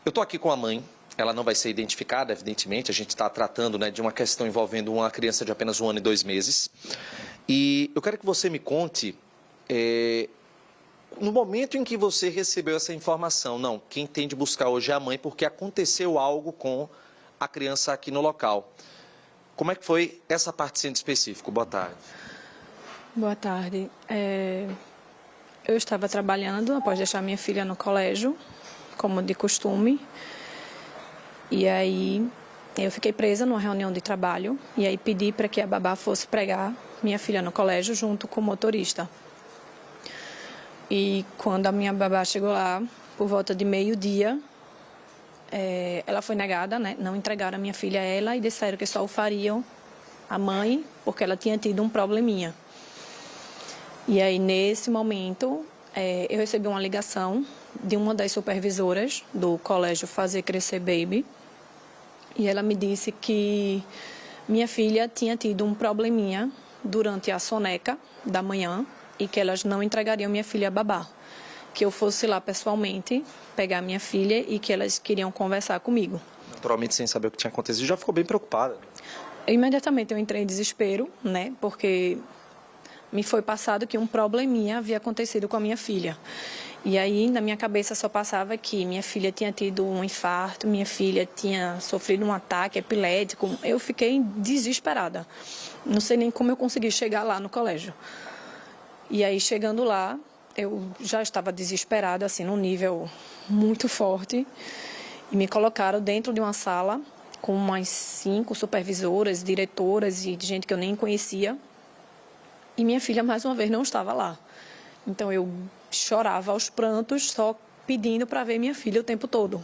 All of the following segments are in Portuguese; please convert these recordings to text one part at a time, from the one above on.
Eu estou aqui com a mãe, ela não vai ser identificada, evidentemente, a gente está tratando, né, de uma questão envolvendo uma criança de apenas 1 ano e 2 meses. E eu quero que você me conte, no momento em que você recebeu essa informação, não, quem tem de buscar hoje é a mãe, porque aconteceu algo com a criança aqui no local. Como é que foi essa parte sendo específico? Boa tarde. Boa tarde. Eu estava trabalhando após deixar minha filha no colégio, como de costume. E aí eu fiquei presa numa reunião de trabalho e aí pedi para que a babá fosse pegar minha filha no colégio junto com o motorista. E quando a minha babá chegou lá, por volta de meio-dia, ela foi negada, né? Não entregaram a minha filha a ela e disseram que só o fariam a mãe, porque ela tinha tido um probleminha. E aí, nesse momento, eu recebi uma ligação de uma das supervisoras do colégio Fazer Crescer Baby. E ela me disse que minha filha tinha tido um probleminha durante a soneca da manhã e que elas não entregariam minha filha a babá. Que eu fosse lá pessoalmente pegar minha filha e que elas queriam conversar comigo. Naturalmente, sem saber o que tinha acontecido, já ficou bem preocupada. Imediatamente eu entrei em desespero, né? Porque me foi passado que um probleminha havia acontecido com a minha filha. E aí, na minha cabeça, só passava que minha filha tinha tido um infarto, minha filha tinha sofrido um ataque epilético. Eu fiquei desesperada. Não sei nem como eu consegui chegar lá no colégio. E aí, chegando lá, eu já estava desesperada, assim, num nível muito forte. E me colocaram dentro de uma sala com umas 5 supervisoras, diretoras e de gente que eu nem conhecia. E minha filha, mais uma vez, não estava lá. Então, eu chorava aos prantos, só pedindo para ver minha filha o tempo todo.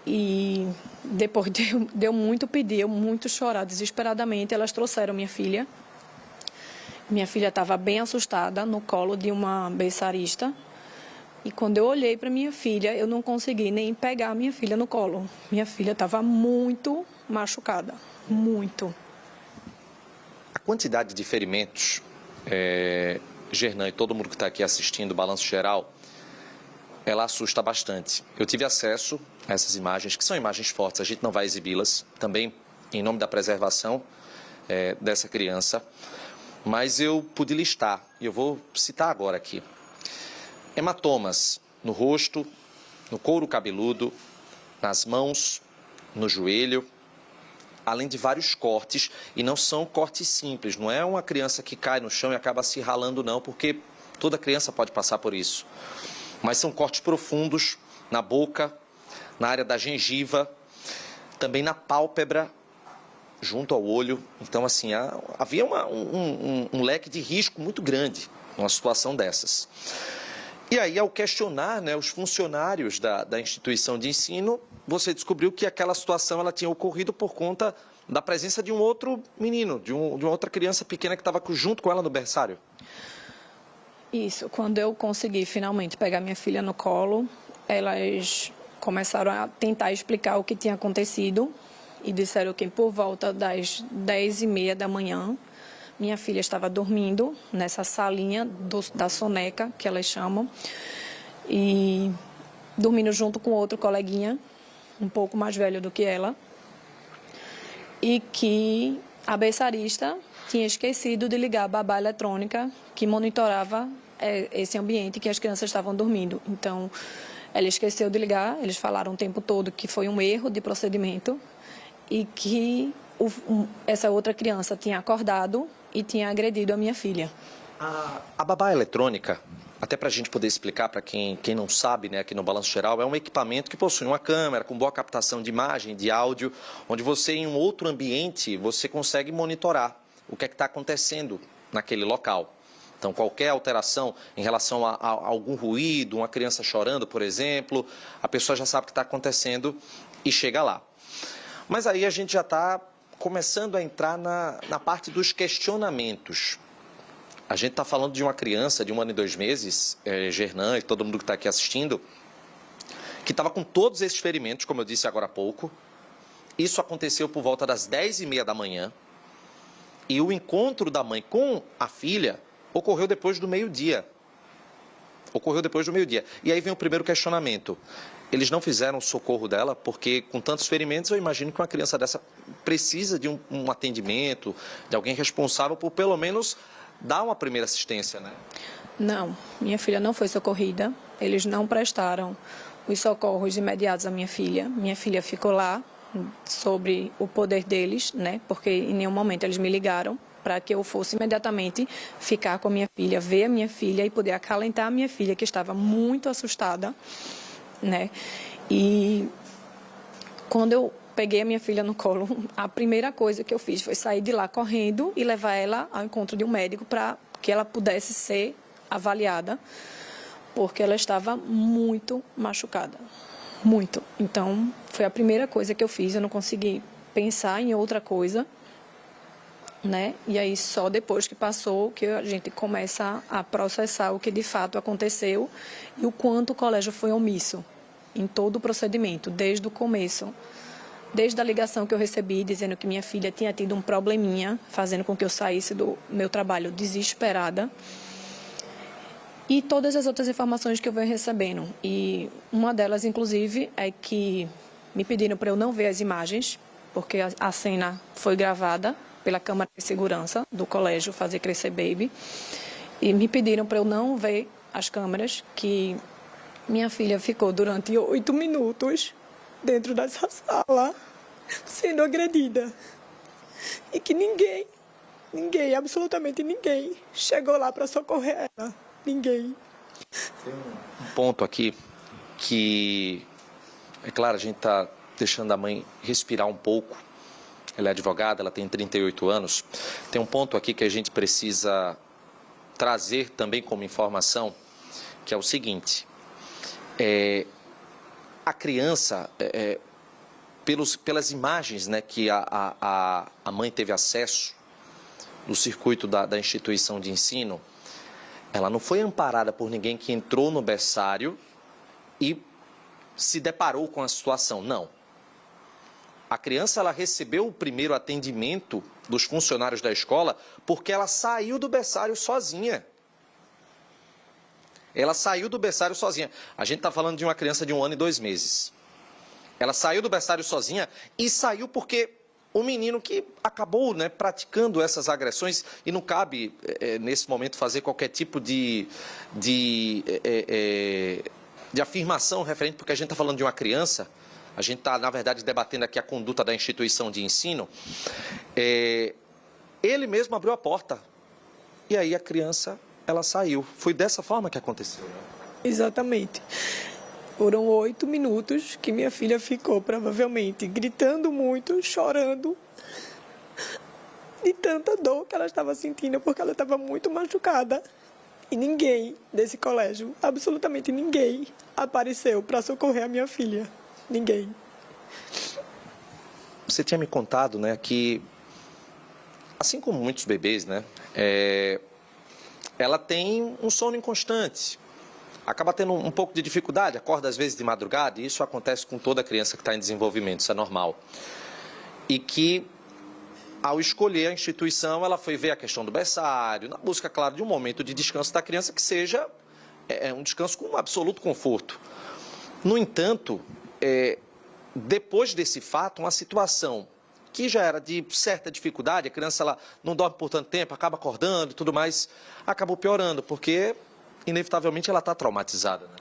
E depois de eu muito pedir, eu muito chorar desesperadamente, elas trouxeram minha filha. Minha filha estava bem assustada no colo de uma berçarista. E quando eu olhei para minha filha, eu não consegui nem pegar a minha filha no colo. Minha filha estava muito machucada, muito. A quantidade de ferimentos, Gernan e todo mundo que está aqui assistindo o Balanço Geral, ela assusta bastante. Eu tive acesso a essas imagens, que são imagens fortes, a gente não vai exibi-las, também em nome da preservação dessa criança, mas eu pude listar, e eu vou citar agora aqui. Hematomas no rosto, no couro cabeludo, nas mãos, no joelho, além de vários cortes, e não são cortes simples, não é uma criança que cai no chão e acaba se ralando não, porque toda criança pode passar por isso. Mas são cortes profundos na boca, na área da gengiva, também na pálpebra, junto ao olho. Então, assim, havia um leque de risco muito grande numa situação dessas. E aí, ao questionar, né, os funcionários da instituição de ensino, você descobriu que aquela situação ela tinha ocorrido por conta da presença de um outro menino, de uma outra criança pequena que estava junto com ela no berçário. Isso, quando eu consegui finalmente pegar minha filha no colo, elas começaram a tentar explicar o que tinha acontecido e disseram que por volta das 10h30 da manhã, minha filha estava dormindo nessa salinha da soneca, que elas chamam, e dormindo junto com outro coleguinha, um pouco mais velho do que ela, e que a berçarista tinha esquecido de ligar a babá eletrônica que monitorava esse ambiente que as crianças estavam dormindo. Então, ela esqueceu de ligar, eles falaram o tempo todo que foi um erro de procedimento e que essa outra criança tinha acordado e tinha agredido a minha filha. A babá eletrônica, até para a gente poder explicar para quem não sabe, né, aqui no Balanço Geral, é um equipamento que possui uma câmera com boa captação de imagem, de áudio, onde você, em um outro ambiente, você consegue monitorar o que é que está acontecendo naquele local. Então, qualquer alteração em relação a algum ruído, uma criança chorando, por exemplo, a pessoa já sabe o que está acontecendo e chega lá. Mas aí a gente já está começando a entrar na parte dos questionamentos. A gente está falando de uma criança de 1 ano e 2 meses, Gernan e todo mundo que está aqui assistindo, que estava com todos esses ferimentos, como eu disse agora há pouco. Isso aconteceu por volta das 10h30 da manhã. E o encontro da mãe com a filha ocorreu depois do meio-dia. E aí vem o primeiro questionamento. eles não fizeram o socorro dela, porque com tantos ferimentos eu imagino que uma criança dessa precisa de um atendimento, de alguém responsável por pelo menos dar uma primeira assistência, né? Não, minha filha não foi socorrida, eles não prestaram os socorros imediatos à minha filha. Minha filha ficou lá sobre o poder deles, né? Porque em nenhum momento eles me ligaram para que eu fosse imediatamente ficar com a minha filha, ver a minha filha e poder acalentar a minha filha, que estava muito assustada, né? E quando eu peguei a minha filha no colo, a primeira coisa que eu fiz foi sair de lá correndo e levar ela ao encontro de um médico para que ela pudesse ser avaliada, porque ela estava muito machucada, muito. Então, foi a primeira coisa que eu fiz, eu não consegui pensar em outra coisa, né? E aí, só depois que passou, que a gente começa a processar o que de fato aconteceu e o quanto o colégio foi omisso em todo o procedimento, desde o começo. Desde a ligação que eu recebi, dizendo que minha filha tinha tido um probleminha, fazendo com que eu saísse do meu trabalho desesperada. E todas as outras informações que eu venho recebendo. E uma delas, inclusive, é que me pediram para eu não ver as imagens, porque a cena foi gravada pela câmera de segurança do colégio Fazer Crescer Baby. E me pediram para eu não ver as câmeras, que minha filha ficou durante 8 minutos dentro dessa sala, sendo agredida. E que ninguém, absolutamente ninguém, chegou lá para socorrer ela. Ninguém. Tem um ponto aqui que, é claro, a gente está deixando a mãe respirar um pouco. Ela é advogada, ela tem 38 anos. Tem um ponto aqui que a gente precisa trazer também como informação, que é o seguinte. A criança, pelas imagens, né, que a mãe teve acesso no circuito da instituição de ensino, ela não foi amparada por ninguém que entrou no berçário e se deparou com a situação, não. A criança, ela recebeu o primeiro atendimento dos funcionários da escola porque ela saiu do berçário sozinha. Ela saiu do berçário sozinha. A gente está falando de uma criança de 1 ano e 2 meses. Ela saiu do berçário sozinha e saiu porque o menino que acabou, né, praticando essas agressões, e não cabe, nesse momento, fazer qualquer tipo de afirmação referente, porque a gente está falando de uma criança, a gente está, na verdade, debatendo aqui a conduta da instituição de ensino. Ele mesmo abriu a porta e aí a criança, ela saiu. Foi dessa forma que aconteceu, né? Exatamente. Foram 8 minutos que minha filha ficou, provavelmente, gritando muito, chorando, de tanta dor que ela estava sentindo, porque ela estava muito machucada. E ninguém desse colégio, absolutamente ninguém, apareceu para socorrer a minha filha. Ninguém. Você tinha me contado, né, que, assim como muitos bebês, né, ela tem um sono inconstante. Acaba tendo um pouco de dificuldade, acorda às vezes de madrugada, e isso acontece com toda criança que está em desenvolvimento, isso é normal. E que, ao escolher a instituição, ela foi ver a questão do berçário, na busca, claro, de um momento de descanso da criança que seja um descanso com absoluto conforto. No entanto, depois desse fato, uma situação que já era de certa dificuldade, a criança ela não dorme por tanto tempo, acaba acordando e tudo mais, acabou piorando, porque inevitavelmente ela está traumatizada, né?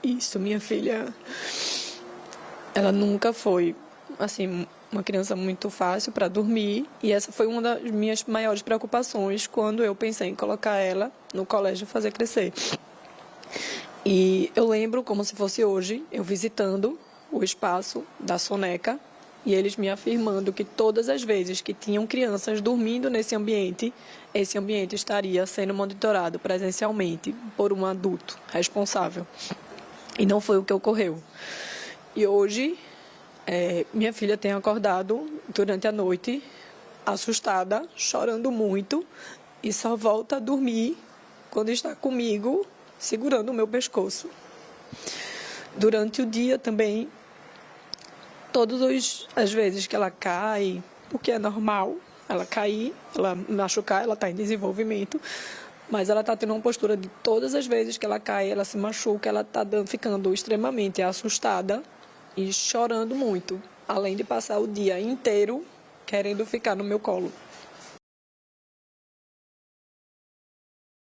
Isso, minha filha, ela nunca foi, assim, uma criança muito fácil para dormir, e essa foi uma das minhas maiores preocupações quando eu pensei em colocar ela no colégio Fazer Crescer. E eu lembro, como se fosse hoje, eu visitando o espaço da Soneca, e eles me afirmando que todas as vezes que tinham crianças dormindo nesse ambiente, esse ambiente estaria sendo monitorado presencialmente por um adulto responsável. E não foi o que ocorreu. E hoje, minha filha tem acordado durante a noite, assustada, chorando muito, e só volta a dormir quando está comigo, segurando o meu pescoço. Durante o dia também, todas as vezes que ela cai, porque é normal ela cair, ela machucar, ela está em desenvolvimento, Mas ela está tendo uma postura de todas as vezes que ela cai, ela se machuca, ela está ficando extremamente assustada e chorando muito, além de passar o dia inteiro querendo ficar no meu colo.